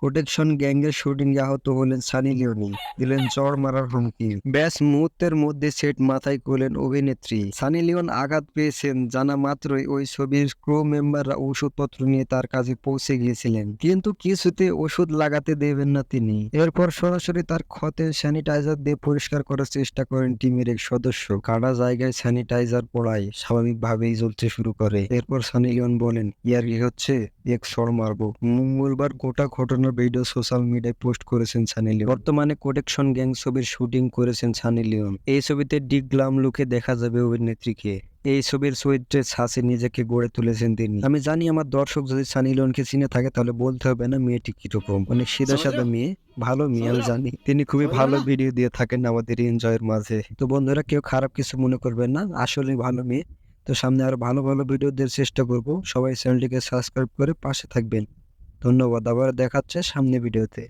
Protection গ্যাংয়ের shooting আহত হলেন সানি লিওনি, দিলেন চড় মারার হুমকি। ব্যাস মুহূর্তের মধ্যে সেট মাথায় করলেন অভিনেত্রী। সানি লিওন আঘাত পেয়েছেন জানা মাত্রই ওই ছবির ক্রু মেম্বাররা ওষুধপত্র নিয়ে তার কাছে পৌঁছে গিয়েছিলেন, কিন্তু কিছুতে ওষুধ লাগাতে দেবেন না তিনি। এরপর সরাসরি তার ক্ষতে স্যানিটাইজার দিয়ে পরিষ্কার করার চেষ্টা করেন টিমের এক সদস্য। কাটা জায়গায় স্যানিটাইজার পড়ায় স্বাভাবিকভাবেই জ্বলতে শুরু করে। এরপর সানি লিওন বলেন, ইয়ার কি হচ্ছে, এক সর মারবো। মঙ্গলবার গোটা ঘটনার ভিডিও সোশ্যাল মিডিয়ায় পোস্ট করেছেন সানি লিওন। বর্তমানে প্রোটেকশন গ্যাং ছবির শুটিং করেছেন সানি লিওন। এই ছবিতে ডিপ গ্লাম লুকে দেখা যাবে অভিনেত্রীকে। এই ছবির চরিত্রে ছাঁচে নিজেকে গড়ে তুলেছেন তিনি। আমি জানি আমার দর্শক যদি সানি লিওনকে চিনে থাকে তাহলে বলতে হবে না মেয়েটি কিরকম, অনেক সিধা সাদা মেয়ে, ভালো মেয়ে। আমি জানি তিনি খুবই ভালো ভিডিও দিয়ে থাকেন আমাদের এনজয়ের মাঝে। তো বন্ধুরা, কেউ খারাপ কিছু মনে করবেন না, আসলে ভালো মেয়ে। তো সামনে আরো ভালো ভালো ভিডিও দেওয়ার চেষ্টা করব। সবাই চ্যানেলটিকে সাবস্ক্রাইব করে পাশে থাকবেন। ধন্যবাদ। আবার দেখাচ্ছে সামনে ভিডিওতে।